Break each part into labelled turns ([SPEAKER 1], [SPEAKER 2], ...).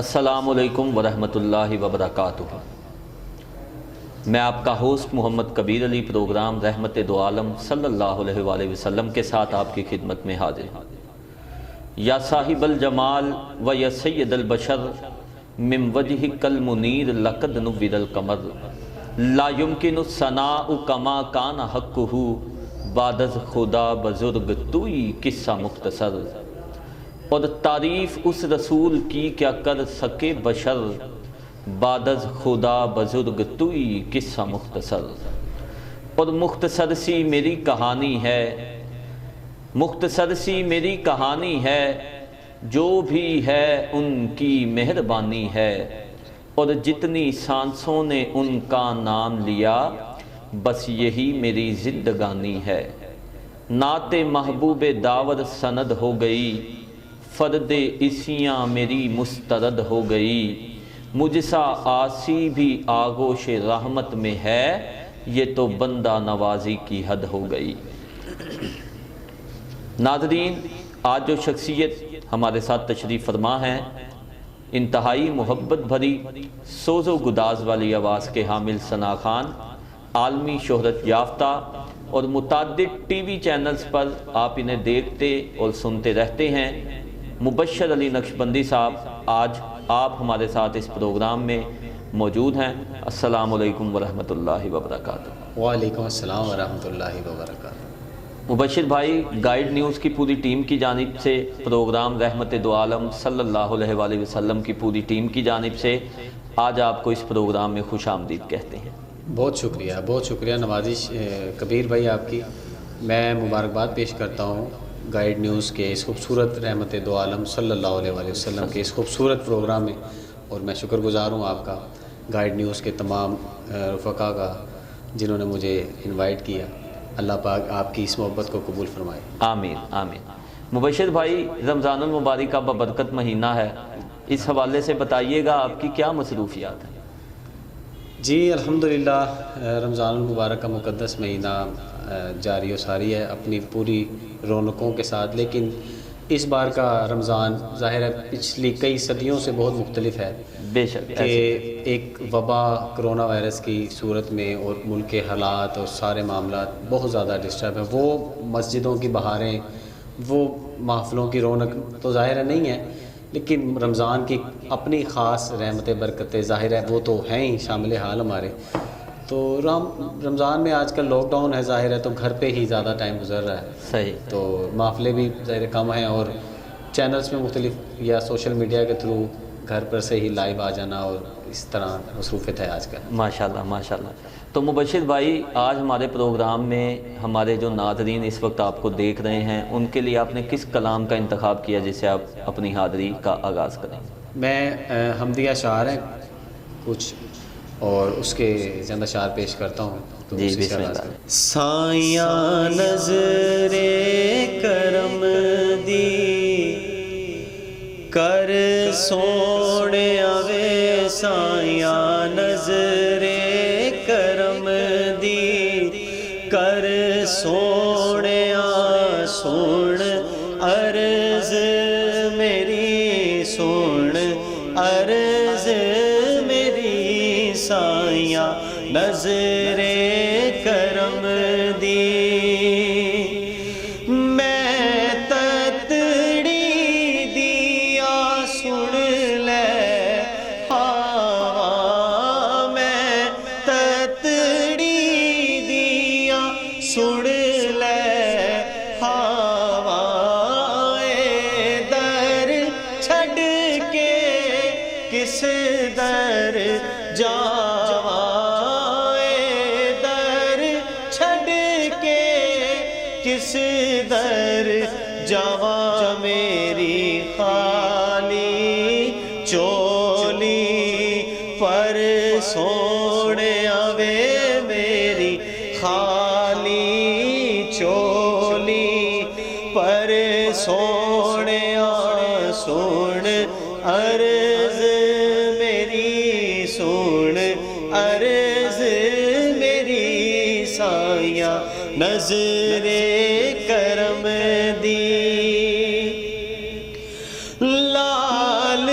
[SPEAKER 1] السلام علیکم ورحمۃ اللہ وبرکاتہ۔ میں آپ کا ہوسٹ محمد کبیر علی پروگرام رحمت دو عالم صلی اللہ علیہ وآلہ وسلم کے ساتھ آپ کی خدمت میں حاضر ہوں۔ یا صاحب الجمال و یا سید البشر من وجہک المنیر لقد نور القمر لا یمکن الثناء کما کان حقہ بعد از خدا بزرگ توئی قصہ مختصر، اور تعریف اس رسول کی کیا کر سکے بشر بعد از خدا بزرگ توئی قصہ مختصر۔ اور مختصر سی میری کہانی ہے، مختصر سی میری کہانی ہے، جو بھی ہے ان کی مہربانی ہے، اور جتنی سانسوں نے ان کا نام لیا بس یہی میری زندگانی ہے۔ نعت محبوب داور سند ہو گئی، فرد اسیاں میری مسترد ہو گئی، مجھ سا آسی بھی آغوش رحمت میں ہے، یہ تو بندہ نوازی کی حد ہو گئی۔ ناظرین، آج جو شخصیت ہمارے ساتھ تشریف فرما ہے، انتہائی محبت بھری سوز و گداز والی آواز کے حامل ثنا خان، عالمی شہرت یافتہ اور متعدد ٹی وی چینلز پر آپ انہیں دیکھتے اور سنتے رہتے ہیں، مبشر علی نقشبندی صاحب آج آپ ہمارے ساتھ اس پروگرام میں موجود ہیں۔ السلام علیکم ورحمۃ اللہ وبرکاتہ۔
[SPEAKER 2] وعلیکم السلام ورحمۃ اللہ وبرکاتہ۔
[SPEAKER 1] مبشر بھائی، گائیڈ نیوز کی پوری ٹیم کی جانب سے، پروگرام رحمت دو عالم صلی اللہ علیہ وآلہ وسلم کی پوری ٹیم کی جانب سے آج آپ کو اس پروگرام میں خوش آمدید کہتے ہیں۔
[SPEAKER 2] بہت شکریہ نوازش کبیر بھائی آپ کی۔ میں مبارکباد پیش کرتا ہوں گائیڈ نیوز کے اس خوبصورت رحمت دو عالم صلی اللہ علیہ وآلہ وسلم کے اس خوبصورت پروگرام میں، اور میں شکر گزار ہوں آپ کا، گائیڈ نیوز کے تمام رفقا کا جنہوں نے مجھے انوائٹ کیا۔ اللہ پاک آپ کی اس محبت کو قبول فرمائے۔
[SPEAKER 1] آمین آمین۔ مبشر بھائی، رمضان المبارک کا ببرکت مہینہ ہے، اس حوالے سے بتائیے گا آپ کی کیا مصروفیات ہیں؟
[SPEAKER 2] جی الحمدللہ، رمضان المبارک کا مقدس مہینہ جاری و ساری ہے اپنی پوری رونقوں کے ساتھ، لیکن اس بار کا رمضان ظاہر ہے پچھلی کئی صدیوں سے بہت مختلف ہے۔
[SPEAKER 1] بے شک،
[SPEAKER 2] کہ ایک وبا کرونا وائرس کی صورت میں اور ملک کے حالات اور سارے معاملات بہت زیادہ ڈسٹرب ہیں۔ وہ مسجدوں کی بہاریں، وہ محفلوں کی رونق تو ظاہر ہے نہیں ہے، لیکن رمضان کی اپنی خاص رحمت برکتیں ظاہر ہے وہ تو ہیں ہی شامل حال ہمارے۔ تو رمضان میں آج کل لاک ڈاؤن ہے، ظاہر ہے تو گھر پہ ہی زیادہ ٹائم گزر رہا ہے۔
[SPEAKER 1] صحیح۔
[SPEAKER 2] تو محفلیں بھی ظاہر کم ہیں، اور چینلز میں مختلف یا سوشل میڈیا کے تھرو گھر پر سے ہی لائیو آ جانا، اور اس طرح مصروفیت ہے آج کل۔
[SPEAKER 1] ماشاءاللہ ماشاءاللہ۔ تو مبشر بھائی، آج ہمارے پروگرام میں ہمارے جو ناظرین اس وقت آپ کو دیکھ رہے ہیں، ان کے لیے آپ نے کس کلام کا انتخاب کیا جس سے آپ اپنی حاضری کا آغاز کریں؟
[SPEAKER 2] میں حمدیہ اشعار ہیں کچھ، اور اس کے چند اشعار پیش کرتا ہوں۔ تو
[SPEAKER 1] جی
[SPEAKER 2] اسی سے
[SPEAKER 1] بسم
[SPEAKER 2] آغاز
[SPEAKER 1] اللہ۔
[SPEAKER 2] کریں۔
[SPEAKER 3] سایہ نظر کرم دی کر سونے آوے، سایہ نظر کرم دی کر سونے آ، سن عرض میری، سن عرض میری، سایہ نظر کرم دی میں تتڑی دیا سن لے ہوا، میں تتڑی دیا سن لے ہوا، اے در چھڑ کے کس در جاواں، اے در چھڑ کے کس در جاواں، میری خالی چولی پر سونے آوے، میری خالی چولی پر سونے آ، سن عرض میری، سن عرض میری، سایہ نظر کرم دی، لال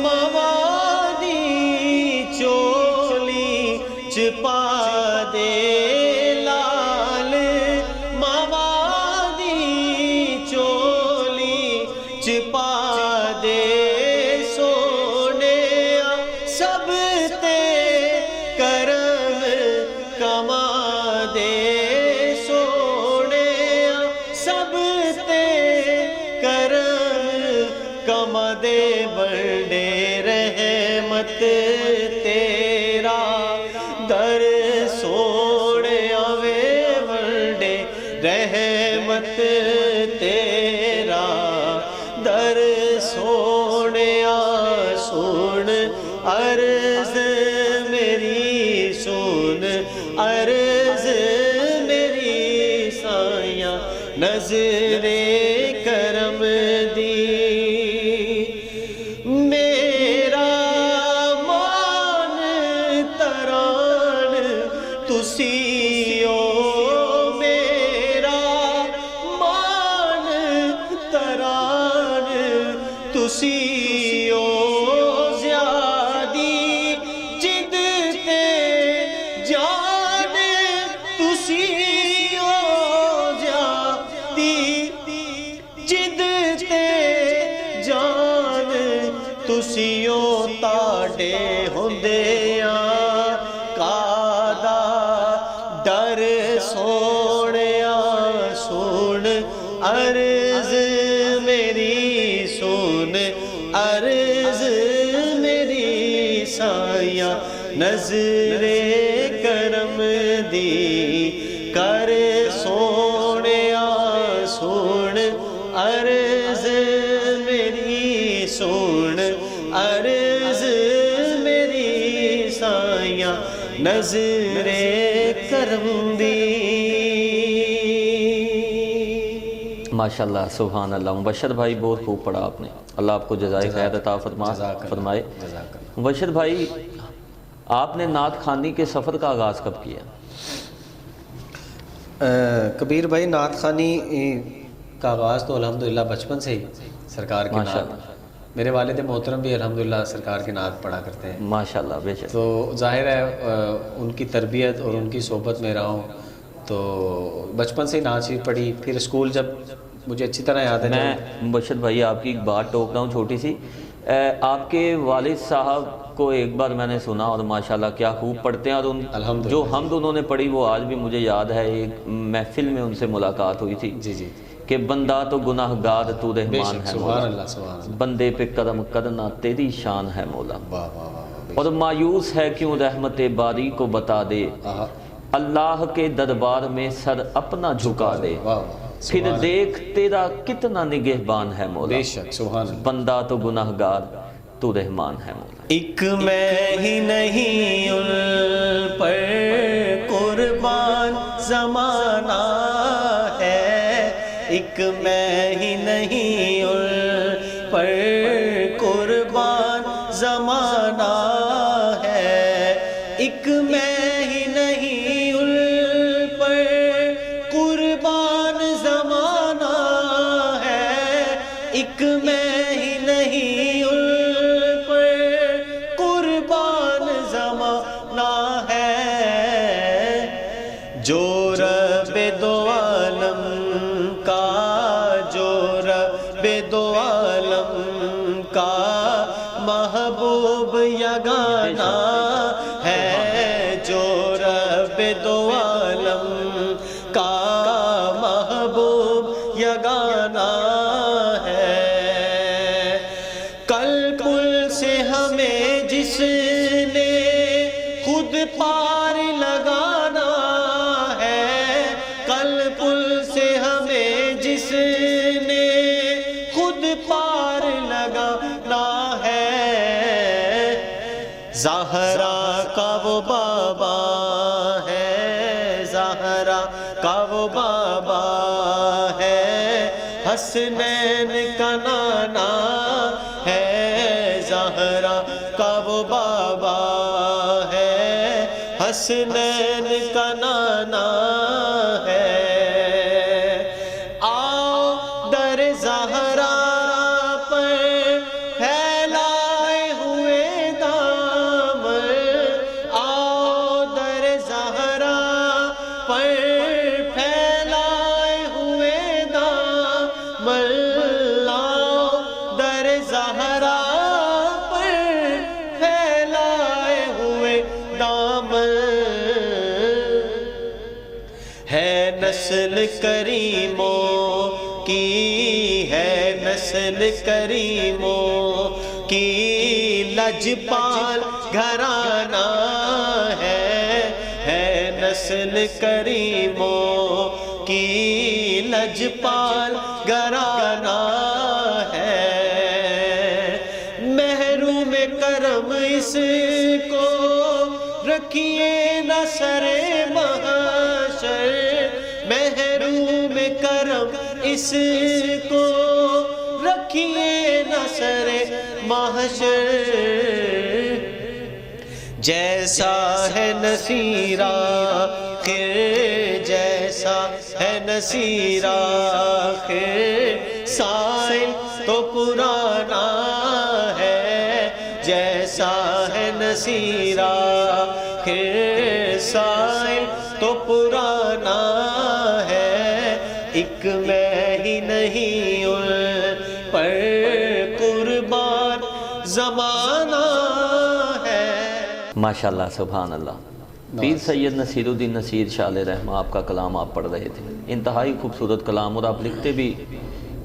[SPEAKER 3] ماما مدے بڑے رحمت تیرا در سونے آوے بڑے رحمت تیرا در سونے سن عرض میری سن عرض میری سایاں نظر کرم دی میرا مان تران تسی او میرا مان تران تسی او زیادی جد تے جان تسی او زیادی جد تے جان تسی او تاڑے ہوندیاں کادا ڈر سونیا سن عرض میری سن عرض میری سایاں نظر کرم دی کر سونیا سن عرض میری سن عرض میری سایاں نظر کرم دی
[SPEAKER 1] ماشاءاللہ سبحان اللہ۔ مبشر بھائی بہت خوب پڑھا آپ نے، اللہ آپ کو جزائے خیر عطا فرمائے۔ مبشر بھائی آپ نے نعت خوانی کے سفر کا آغاز کب کیا؟
[SPEAKER 2] کبیر بھائی نعت خوانی کا آغاز تو الحمدللہ بچپن سے ہی سرکار کی نعت، میرے والد محترم بھی الحمدللہ سرکار کی نعت پڑھا کرتے ہیں
[SPEAKER 1] ماشاءاللہ بے شک۔
[SPEAKER 2] تو ظاہر ہے ان کی تربیت اور ان کی صحبت میں رہا ہوں تو بچپن سے ہی نعت شریف پڑھی، پھر اسکول جب مجھے اچھی طرح یاد ہے
[SPEAKER 1] میں مبشر بھائی آپ کی ایک بات ٹوک رہا ہوں چھوٹی سی، آپ کے والد صاحب کو ایک بار میں نے سنا اور ماشاءاللہ کیا خوب پڑھتے ہیں، اور جو حمد انہوں نے پڑھی وہ آج بھی مجھے یاد ہے۔ ایک محفل میں ان سے ملاقات ہوئی تھی
[SPEAKER 2] جی
[SPEAKER 1] کہ بندہ تو گناہ گار تو رحمان ہے
[SPEAKER 2] سبحان اللہ سبحان اللہ،
[SPEAKER 1] بندے پہ کرم کرنا تیری شان ہے مولا،
[SPEAKER 2] واہ واہ واہ،
[SPEAKER 1] اور مایوس ہے کیوں رحمت باری کو بتا دے، اللہ کے دربار میں سر اپنا جھکا دے، پھر دیکھ تیرا کتنا نگہبان ہے مولا،
[SPEAKER 2] بے شک سبحان اللہ،
[SPEAKER 1] بندہ تو گناہ گار تو رحمان ہے مولا۔
[SPEAKER 3] ایک میں ہی نہیں ان پر قربان زمانہ ہے، ایک میں ہی نہیں ان پر قربان زمانہ ہے، ایک میں ہی نہیں ان پر قربان زمانہ ہے، ایک میں ہی نہیں ان پر قربان زمانہ ہے، جو رب دو عالم کا، جو رب دو عالم کا محبوب یگانہ ہے، جو رب دو عالم کا محبوب یگانہ ہے، کل پل سے ہمیں جس نے خود پار لگانا ہے، کل پل سے ہمیں جس نے خود پار لگانا ہے، زہرا کا وہ بابا ہے، زہرا کا وہ بابا ہے، حسنین کا نانا ہے، زہرا کا وہ بابا ہے، حسنین کا نانا ہے، آؤ در زہرا پر پھیلائے ہوئے دامن، آؤ در زہرا پر پھیلائے ہوئے دامن، آؤ در زہرا پر پھیلائے ہوئے دامن، ہے نسل کریموں کی، ہے نسل نسل کریموں کی لجپال گھرانہ ہے نسل کریموں کی لجپال گھرانہ ہے محروم کرم اس کو رکھیے نہ سرے محشر محروم کرم اس کو رکھیے نہ سرے محشر جیسا ہے نصیر آخر جیسا ہے نصیر آخر سائل تو پرانا ہے جیسا ہے نصیر آخر سائل تو پرانا ہے ایک میں ہی نہیں ان پر قربان زمانہ ہے۔
[SPEAKER 1] ماشاءاللہ سبحان اللہ۔ پیر سید نصیر الدین نصیر شاہ علیہ رحمہ آپ کا کلام آپ پڑھ رہے تھے، انتہائی خوبصورت کلام اور آپ لکھتے بھی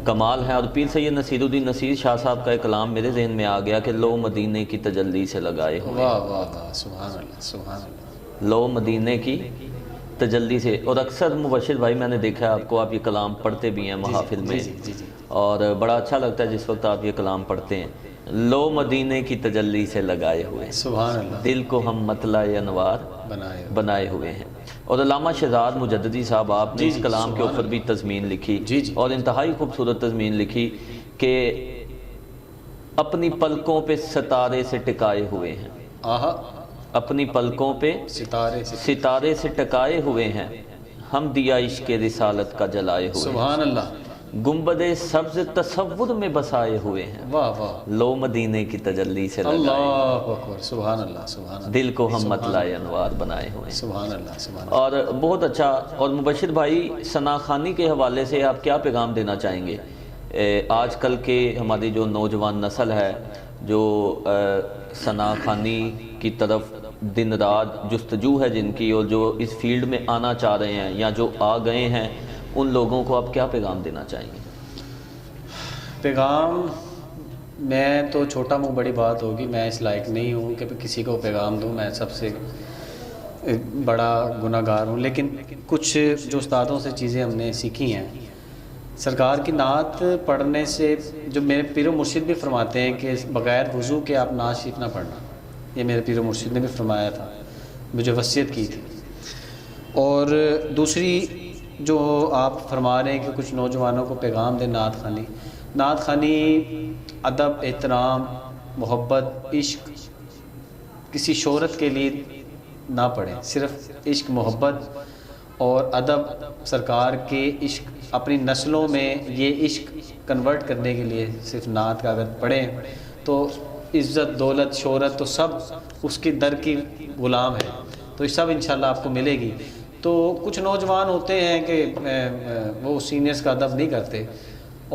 [SPEAKER 1] کمال ہے۔ اور پیر سید نصیر الدین نصیر شاہ صاحب کا ایک کلام میرے ذہن میں آ گیا کہ لو مدینے کی تجلی سے لگائے ہوئے،
[SPEAKER 2] واہ واہ واہ سبحان اللہ سبحان اللہ،
[SPEAKER 1] لو مدینے کی تجلی سے۔ اور اکثر مبشر بھائی میں نے دیکھا ہے آپ کو، آپ یہ کلام پڑھتے بھی ہیں محافل میں، اور بڑا اچھا لگتا ہے جس وقت آپ یہ کلام پڑھتے ہیں، لو مدینے کی تجلی سے لگائے ہوئے،
[SPEAKER 2] سبحان اللہ،
[SPEAKER 1] دل کو ہم مطلع انوار بنائے ہوئے ہیں۔ اور علامہ شہزاد مجددی صاحب آپ نے اس کلام کے اوپر بھی تضمین لکھی، اور انتہائی خوبصورت تضمین لکھی کہ اپنی پلکوں پہ ستارے سے ٹکائے ہوئے ہیں، اپنی پلکوں پہ ستارے سے ٹکائے ہوئے ہیں، ہم دیا عشق رسالت کا جلائے ہوئے،
[SPEAKER 2] سبحان اللہ،
[SPEAKER 1] گنبد سبز تصور میں بسائے ہوئے ہیں،
[SPEAKER 2] واہ واہ،
[SPEAKER 1] لو مدینے کی تجلی سے لگائے،
[SPEAKER 2] اللہ اکبر، سبحان اللہ سبحان اللہ،
[SPEAKER 1] دل کو ہم مطلع انوار بنائے ہوئے ہیں،
[SPEAKER 2] سبحان اللہ سبحان اللہ۔
[SPEAKER 1] اور بہت اچھا۔ اور مبشر بھائی ثنا خوانی کے حوالے سے آپ کیا پیغام دینا چاہیں گے؟ آج کل کے ہماری جو نوجوان نسل ہے جو ثنا خوانی کی طرف دن رات جستجو ہے جن کی، اور جو اس فیلڈ میں آنا چاہ رہے ہیں یا جو آ گئے ہیں، ان لوگوں کو آپ کیا پیغام دینا چاہیں گے؟
[SPEAKER 2] پیغام، میں تو چھوٹا منہ بڑی بات ہوگی، میں اس لائق نہیں ہوں کہ کسی کو پیغام دوں، میں سب سے بڑا گناہ گار ہوں، لیکن کچھ جو استادوں سے چیزیں ہم نے سیکھی ہیں، سرکار کی نعت پڑھنے سے، جو میرے پیر و مرشد بھی فرماتے ہیں کہ بغیر وضو کے آپ نعت شریف نہ پڑھنا، یہ میرے پیر و مرشد نے بھی فرمایا تھا، مجھے وصیت کی تھی۔ اور دوسری جو آپ فرما رہے ہیں کہ کچھ نوجوانوں کو پیغام دیں، نعت خوانی ادب، احترام، محبت، عشق، کسی شہرت کے لیے نہ پڑھیں، صرف عشق، محبت اور ادب، سرکار کے عشق اپنی نسلوں میں یہ عشق کنورٹ کرنے کے لیے صرف نعت کا اگر پڑھیں تو عزت، دولت، شہرت تو سب اس کی در کی غلام ہے، تو یہ سب انشاءاللہ آپ کو ملے گی۔ تو کچھ نوجوان ہوتے ہیں کہ وہ سینئرز کا ادب نہیں کرتے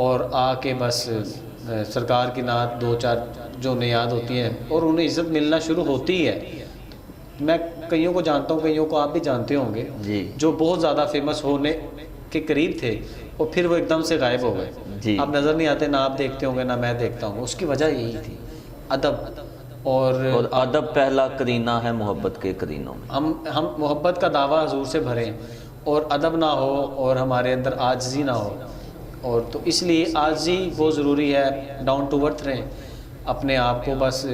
[SPEAKER 2] اور آ کے بس سرکار کی نعت دو چار جو انہیں یاد ہوتی ہیں اور انہیں عزت ملنا شروع ہوتی ہے۔ میں کئیوں کو جانتا ہوں، کئیوں کو آپ بھی جانتے ہوں گے، جو بہت زیادہ فیمس ہونے کے قریب تھے اور پھر وہ ایک دم سے غائب ہو گئے، آپ نظر نہیں آتے، نہ آپ دیکھتے ہوں گے نہ میں دیکھتا ہوں۔ اس کی وجہ یہی تھی، ادب، اور
[SPEAKER 1] ادب پہلا کرینہ ہے محبت کے کرینوں میں۔
[SPEAKER 2] ہم محبت کا دعویٰ حضور سے بھریں اور ادب نہ ہو اور ہمارے اندر عاجزی نہ ہو، اور تو اس لیے عاجزی بہت ضروری ہے، ڈاؤن ٹو ارتھ رہیں، اپنے آپ کو بس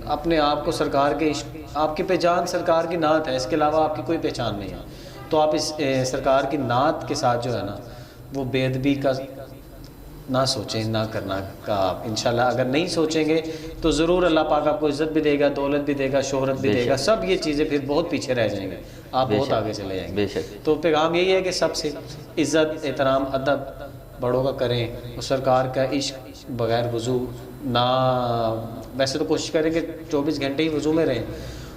[SPEAKER 2] اپنے آپ کو سرکار کے آپ کی پہچان سرکار کی نعت ہے، اس کے علاوہ آپ کی کوئی پہچان نہیں ہے۔ تو آپ اس سرکار کی نعت کے ساتھ جو ہے نا وہ بے ادبی کا نہ سوچیں، نہ کرنا کا آپ انشاءاللہ اگر نہیں سوچیں گے تو ضرور اللہ پاک آپ کو عزت بھی دے گا، دولت بھی دے گا، شہرت بھی دے گا، سب یہ چیزیں پھر بہت پیچھے رہ جائیں گے، آپ بہت آگے چلے جائیں گے۔ تو پیغام یہی ہے کہ سب سے عزت، احترام، ادب بڑوں کا کریں، اور سرکار کا عشق بغیر وضو نہ، ویسے تو کوشش کریں کہ 24 گھنٹے ہی وضو میں رہیں،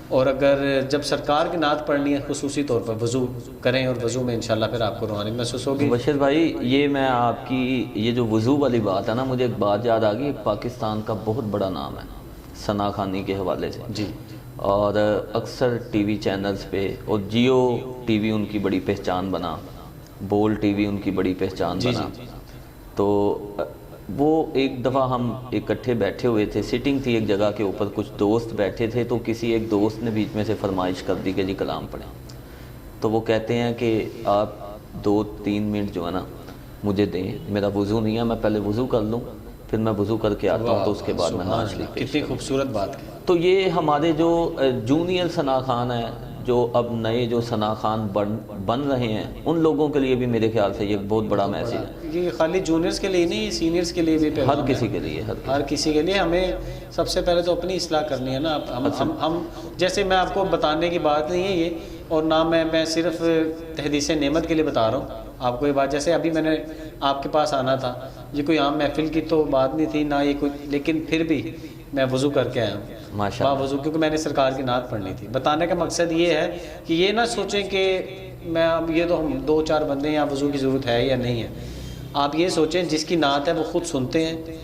[SPEAKER 2] اور اگر جب سرکار کی نعت پڑھنی ہے خصوصی طور پر وضو کریں، اور وضو میں انشاءاللہ پھر آپ کو روحانی محسوس ہوگی۔
[SPEAKER 1] بشیر بھائی، یہ میں آپ کی یہ جو وضو والی بات ہے نا، مجھے ایک بات یاد آ گئی، پاکستان کا بہت بڑا نام ہے ثنا خوانی کے حوالے سے،
[SPEAKER 2] جی،
[SPEAKER 1] اور اکثر ٹی وی چینلز پہ، اور جیو ٹی وی ان کی بڑی پہچان بنا، بول ٹی وی ان کی بڑی پہچان بنا، تو وہ ایک دفعہ ہم اکٹھے بیٹھے ہوئے تھے، سٹنگ تھی ایک جگہ کے اوپر، کچھ دوست بیٹھے تھے، تو کسی ایک دوست نے بیچ میں سے فرمائش کر دی کہ جی کلام پڑھیں. تو وہ کہتے ہیں کہ آپ 2-3 منٹ جو ہے نا مجھے دیں، میرا وضو نہیں ہے، میں پہلے وضو کر لوں، پھر میں وضو کر کے آتا ہوں تو اس کے بعد میں نعت شریف پیش
[SPEAKER 2] کتنی خوبصورت بات ہے.
[SPEAKER 1] تو یہ ہمارے جو جونیئر ثنا خان ہیں، جو اب نئے جو ثنا خان بن رہے ہیں، ان لوگوں کے لیے بھی میرے خیال سے یہ بہت بڑا میسیج ہے.
[SPEAKER 2] یہ خالی جونیئرس کے لیے نہیں، سینئرس کے لیے بھی
[SPEAKER 1] ہر کسی کے لیے،
[SPEAKER 2] ہر کسی کے لیے. ہمیں سب سے پہلے تو اپنی اصلاح کرنی ہے نا. ہم جیسے میں آپ کو بتانے کی بات نہیں ہے یہ، اور نہ میں صرف تحدیث نعمت کے لیے بتا رہا ہوں آپ کو یہ بات. جیسے ابھی میں نے آپ کے پاس آنا تھا، یہ کوئی عام محفل کی تو بات نہیں تھی نہ یہ کوئی، لیکن پھر بھی میں وضو کر کے آیا ہوں
[SPEAKER 1] ماشاءاللہ
[SPEAKER 2] وضو، کیونکہ میں نے سرکار کی نعت پڑھنی تھی. بتانے کا مقصد یہ ہے کہ یہ نہ سوچیں کہ میں اب یہ تو ہم 2-4 بندے ہیں، وضو کی ضرورت ہے یا نہیں ہے. آپ یہ سوچیں جس کی نعت ہے وہ خود سنتے ہیں،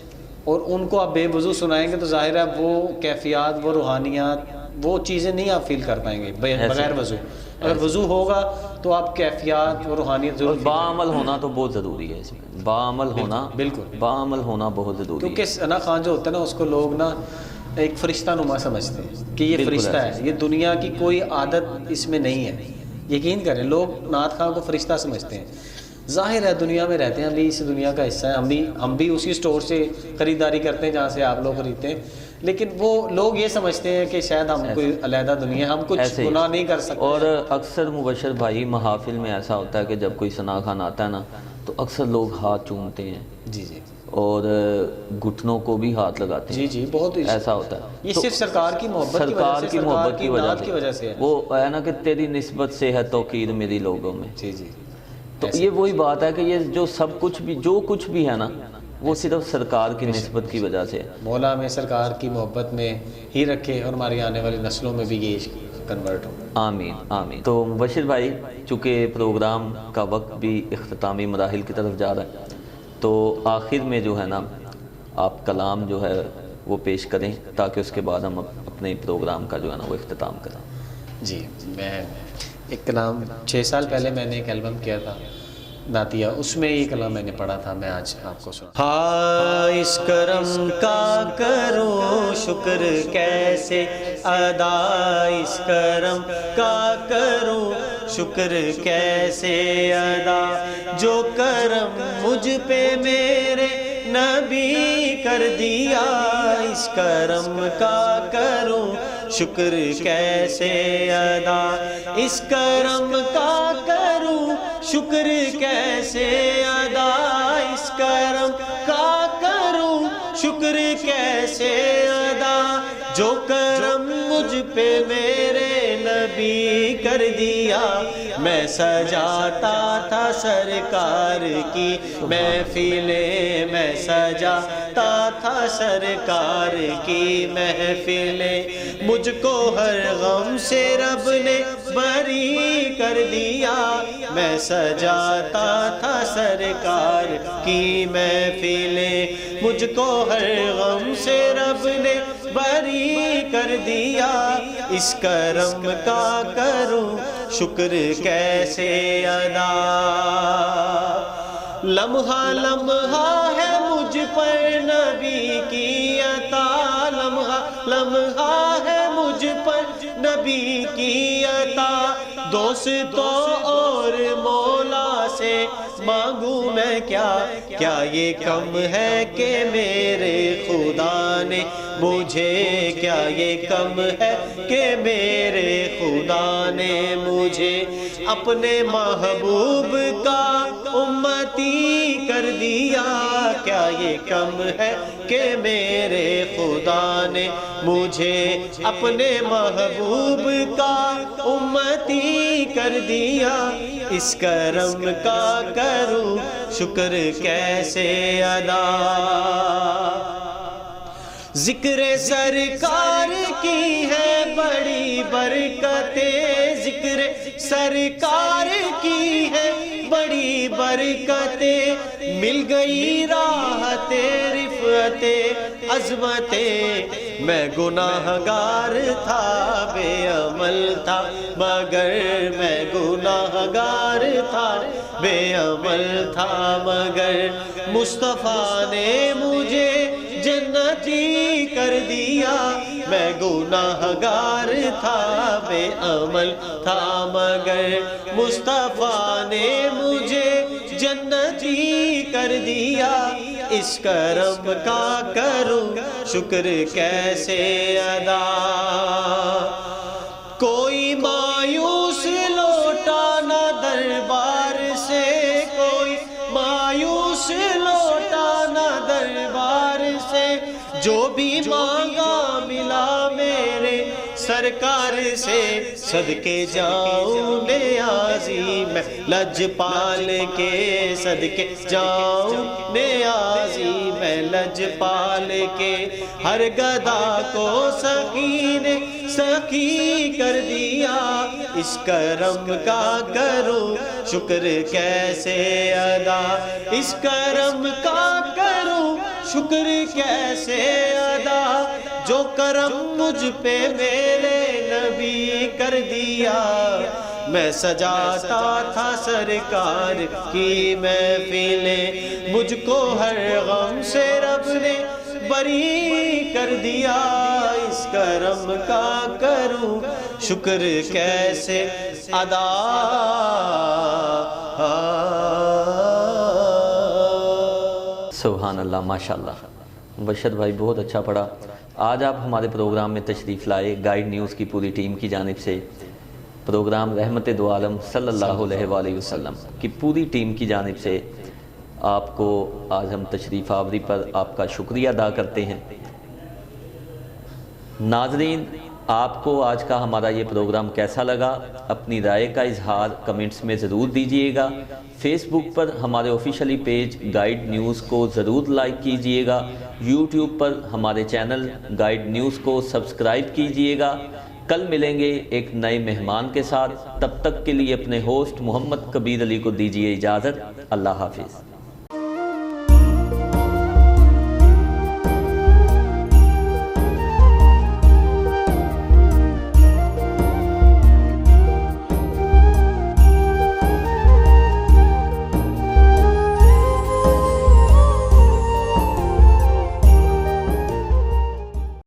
[SPEAKER 2] اور ان کو آپ بے وضو سنائیں گے تو ظاہر ہے وہ کیفیات، وہ روحانیات، وہ چیزیں نہیں آپ فیل کر پائیں گے بغیر وضو. اگر وضو ہوگا تو آپ کیفیات اور روحانیت ضرور.
[SPEAKER 1] باعمل ہونا تو بہت ضروری ہے اس میں، باعمل ہونا،
[SPEAKER 2] بالکل
[SPEAKER 1] باعمل ہونا بہت ضروری ہے.
[SPEAKER 2] کیونکہ ثنا خان جو ہوتا ہے نا، اس کو لوگ نا ایک فرشتہ نما سمجھتے ہیں کہ یہ فرشتہ ہے. یہ دنیا کی کوئی عادت اس میں نہیں ہے. یقین کریں، لوگ نعت خان کو فرشتہ سمجھتے ہیں. ظاہر ہے دنیا میں رہتے ہیں، ہم بھی اس دنیا کا حصہ ہیں، ہم بھی اسی اسٹور سے خریداری کرتے ہیں جہاں سے آپ لوگ خریدتے ہیں. لیکن وہ لوگ یہ سمجھتے ہیں کہ شاید ہم کوئی علیحدہ دنیا، ہم کچھ گناہ نہیں کر سکتے.
[SPEAKER 1] اور اکثر مبشر بھائی محافل میں ایسا ہوتا ہے کہ جب کوئی ثنا خان آتا ہے نا تو اکثر لوگ ہاتھ چومتے ہیں،
[SPEAKER 2] جی جی،
[SPEAKER 1] اور گھٹنوں کو بھی ہاتھ لگاتے ہیں.
[SPEAKER 2] جی جی، بہت
[SPEAKER 1] ایسا ہوتا ہے.
[SPEAKER 2] یہ صرف سرکار کی محبت
[SPEAKER 1] سرکار کی محبت کی
[SPEAKER 2] وجہ سے ہے.
[SPEAKER 1] وہ ہے نا کہ تیری نسبت سے ہے توقیر میری لوگوں میں.
[SPEAKER 2] جی جی.
[SPEAKER 1] تو یہ وہی بات ہے کہ یہ جو سب کچھ بھی، جو کچھ بھی ہے نا، وہ صرف سرکار کی نسبت کی وجہ سے.
[SPEAKER 2] مولا ہمیں سرکار کی محبت میں ہی رکھے اور ہماری آنے والی نسلوں میں بھی یہ کنورٹ ہو.
[SPEAKER 1] آمین آمین. تو مبشر بھائی، چونکہ پروگرام کا وقت بھی اختتامی مراحل کی طرف جا رہا ہے، تو آخر میں جو ہے نا آپ کلام جو ہے وہ پیش کریں تاکہ اس کے بعد ہم اپنے پروگرام کا جو ہے نا وہ اختتام کریں.
[SPEAKER 2] جی، میں ایک کلام 6 سال پہلے میں نے ایک البم کیا تھا نعتیہ، اس میں یہ کلام میں نے پڑھا تھا، میں آج آپ کو سنا.
[SPEAKER 3] ہاں اس کرم کا کروں شکر کیسے ادا، اس کرم کا کروں شکر کیسے ادا، جو کرم مجھ پہ میرے نبی کر دیا، اس کرم کا کروں شکر کیسے ادا، اس کرم کا کروں شکر کیسے ادا، اس کرم کا کروں شکر کیسے ادا، جو کرم مجھ پہ میرے نبی کر دیا. میں سجاتا تھا سرکار کی محفلیں، میں سجاتا تھا سرکار کی محفلیں، مجھ کو ہر غم سے رب نے بری کر دیا. میں سجاتا تھا سرکار کی محفلیں، مجھ کو ہر غم سے رب نے بری کر دیا. اس کرم کا کروں شکر کیسے ادا، لمحہ لمحہ ہے مجھ پر نبی کی عطا، لمحہ لمحہ ہے مجھ پر نبی کی عطا، دوستوں اور مولا سے مانگوں میں کیا، کیا یہ کم ہے کہ میرے خدا نے مجھے، کیا یہ کم ہے کہ میرے خدا نے مجھے اپنے محبوب کا امتی کر دیا. کیا یہ کم ہے کہ میرے خدا نے مجھے اپنے محبوب کا امتی کر دیا. اس کرم کا کروں شکر کیسے ادا، ذکر سرکار کی ہے بڑی برکتیں، ذکر سرکار کی ہے بڑی بڑی برکتیں، مل گئی راحت رفعت عظمت، میں گناہگار تھا بے عمل تھا مگر، میں گناہگار تھا بے عمل تھا مگر، مصطفیٰ نے مجھے جنتی کر دیا، میں گناہگار تھا بے عمل تھا مگر، مصطفیٰ نے مجھے جنتی کر دیا، اس کرم کا کروں شکر کیسے ادا، کوئی مایوس لوٹا نہ دربار سے، کوئی مایوس لوٹا نہ دربار سے، جو بھی مانگا ملا میرے سرکار سے، صدقے جاؤں نیازی میں لجپال کے، صدقے جاؤں نیازی میں لجپال کے، ہر گدھا کو سخی نے سخی کر دیا، اس کرم کا کروں شکر کیسے ادا، اس کرم کا کروں شکر کیسے ادا، جو کرم مجھ پہ میرے نبی کر دیا، میں سجاتا تھا سرکار کی محفلیں، مجھ کو ہر غم سے رب نے بری کر دیا، اس کرم کا کروں شکر کیسے ادا۔
[SPEAKER 1] سبحان اللہ، ماشاءاللہ۔ بشر بھائی بہت اچھا پڑھا۔ آج آپ ہمارے پروگرام میں تشریف لائے، گائیڈ نیوز کی پوری ٹیم کی جانب سے، پروگرام رحمت دو عالم صلی اللہ علیہ وآلہ وسلم کی پوری ٹیم کی جانب سے آپ کو آج ہم تشریف آوری پر آپ کا شکریہ ادا کرتے ہیں۔ ناظرین، آپ کو آج کا ہمارا یہ پروگرام کیسا لگا؟ اپنی رائے کا اظہار کمنٹس میں ضرور دیجئے گا۔ فیس بک پر ہمارے آفیشلی پیج گائیڈ نیوز کو ضرور لائک کیجئے گا۔ یوٹیوب پر ہمارے چینل گائیڈ نیوز کو سبسکرائب کیجئے گا۔ کل ملیں گے ایک نئے مہمان کے ساتھ، تب تک کے لیے اپنے ہوسٹ محمد کبیر علی کو دیجئے اجازت۔ اللہ حافظ۔